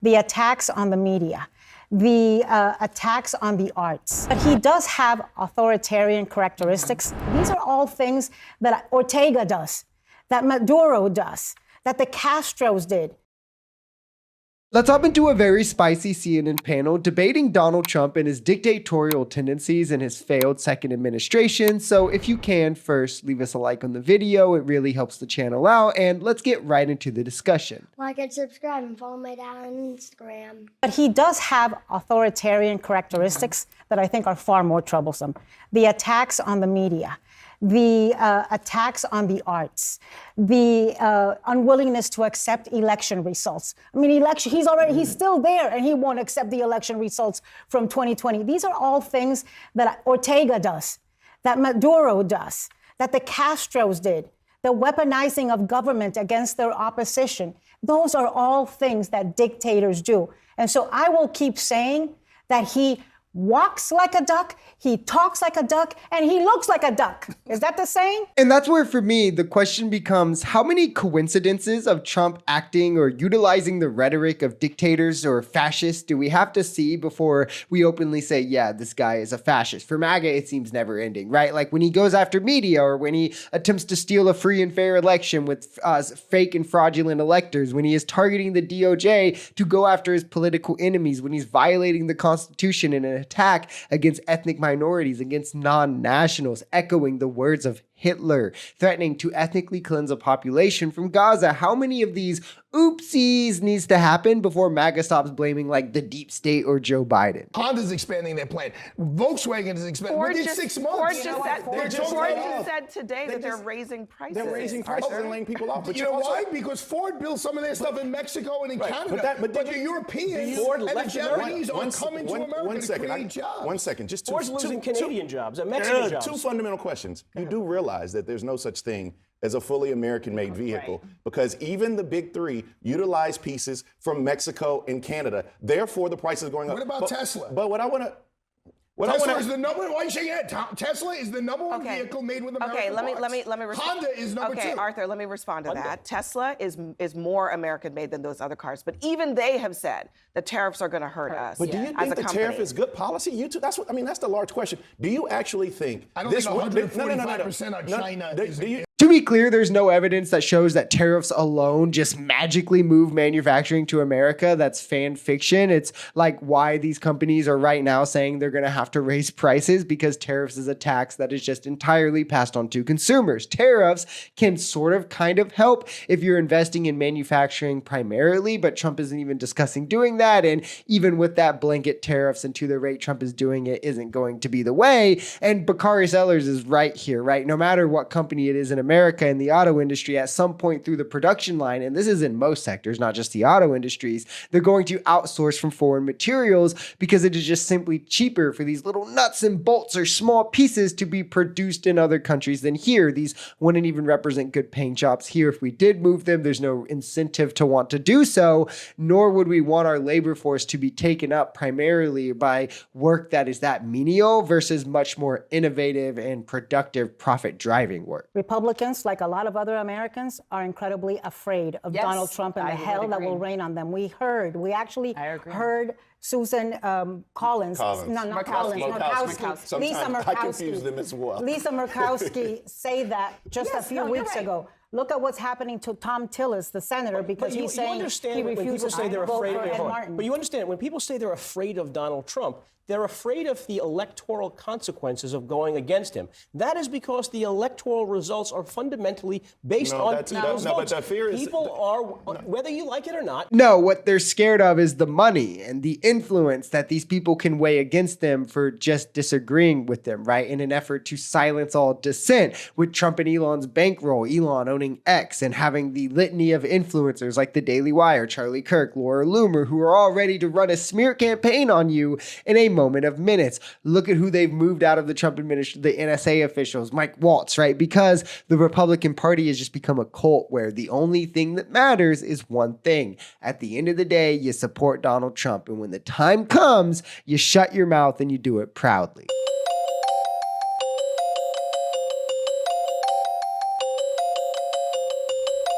the attacks on the media, the attacks on the arts. But he does have authoritarian characteristics. These are all things that Ortega does, that Maduro does, that the Castros did. Let's hop into a very spicy CNN panel debating Donald Trump and his dictatorial tendencies in his failed second administration. So if you can, first leave us a like on the video. It really helps the channel out. And let's get right into the discussion. Like and subscribe and follow my dad on Instagram. But he does have authoritarian characteristics that I think are far more troublesome. The attacks on the media, the attacks on the arts, the unwillingness to accept election results. I mean, he's still there and he won't accept the election results from 2020. These are all things that Ortega does, that Maduro does, that the Castros did, the weaponizing of government against their opposition. Those are all things that dictators do. And so I will keep saying that he walks like a duck, he talks like a duck, and he looks like a duck. Is that the saying? And that's where, for me, the question becomes, how many coincidences of Trump acting or utilizing the rhetoric of dictators or fascists do we have to see before we openly say, yeah, this guy is a fascist? For MAGA, it seems never ending, right? Like when he goes after media or when he attempts to steal a free and fair election with fake and fraudulent electors, when he is targeting the DOJ to go after his political enemies, when he's violating the Constitution in an attack against ethnic minorities, against non-nationals, echoing the words of Hitler, threatening to ethnically cleanse a population from Gaza. How many of these oopsies needs to happen before MAGA stops blaming like the deep state or Joe Biden? Honda's expanding their plant. Volkswagen is expanding. Within 6 months. Ford just said today that they're raising prices. They're raising prices and laying people off. But you know why? Because Ford builds some of their stuff in Mexico and in Canada. But the Europeans and the Japanese are coming to America to create jobs. 1 second. Just two. Ford's losing Canadian jobs and Mexican jobs. Two fundamental questions. You do realize that there's no such thing as a fully American-made vehicle, because even the big three utilize pieces from Mexico and Canada. Therefore, the price is going up. What about Tesla? But what I want to... Tesla is the number one. Why are you shaking your head? Tesla is the number one vehicle made with American parts. Okay, let me respond. Honda is number two. Okay, Arthur, let me respond to that. Tesla is more American made than those other cars, but even they have said the tariffs are going to hurt us. But do you think the tariff is good policy? You too. That's what I mean. That's the large question. Do you actually think I don't think 145% on China is. To be clear, there's no evidence that shows that tariffs alone just magically move manufacturing to America. That's fan fiction. It's like why these companies are right now saying they're going to have to raise prices, because tariffs is a tax that is just entirely passed on to consumers. Tariffs can sort of kind of help if you're investing in manufacturing primarily, but Trump isn't even discussing doing that. And even with that blanket tariffs and to the rate Trump is doing it isn't going to be the way. And Bakari Sellers is right here, right? No matter what company it is in America in the auto industry, at some point through the production line, and this is in most sectors, not just the auto industries, they're going to outsource from foreign materials because it is just simply cheaper for these little nuts and bolts or small pieces to be produced in other countries than here. These wouldn't even represent good paying jobs here. If we did move them, there's no incentive to want to do so, nor would we want our labor force to be taken up primarily by work that is that menial versus much more innovative and productive profit driving work. Republicans, like a lot of other Americans, are incredibly afraid of Donald Trump and the hell that will rain on them. We actually heard Susan Collins. No, not Collins. Murkowski. Lisa Murkowski. I confuse them as well. Lisa Murkowski say that just a few weeks ago. Look at what's happening to Tom Tillis, the senator, because he's saying he refuses to vote for Ed Martin. But you understand, when people say they're afraid of Donald Trump, they're afraid of the electoral consequences of going against him. That is because the electoral results are fundamentally based on people's votes. But the fear is... People are, whether you like it or not... No, what they're scared of is the money and the influence that these people can weigh against them for just disagreeing with them, right? In an effort to silence all dissent. With Trump and Elon's bankroll, Elon owning X and having the litany of influencers like the Daily Wire, Charlie Kirk, Laura Loomer, who are all ready to run a smear campaign on you in a moment of minutes. Look at who they've moved out of the Trump administration, the NSA officials, Mike Waltz, right? Because the Republican Party has just become a cult where the only thing that matters is one thing. At the end of the day, you support Donald Trump. And when the time comes, you shut your mouth and you do it proudly.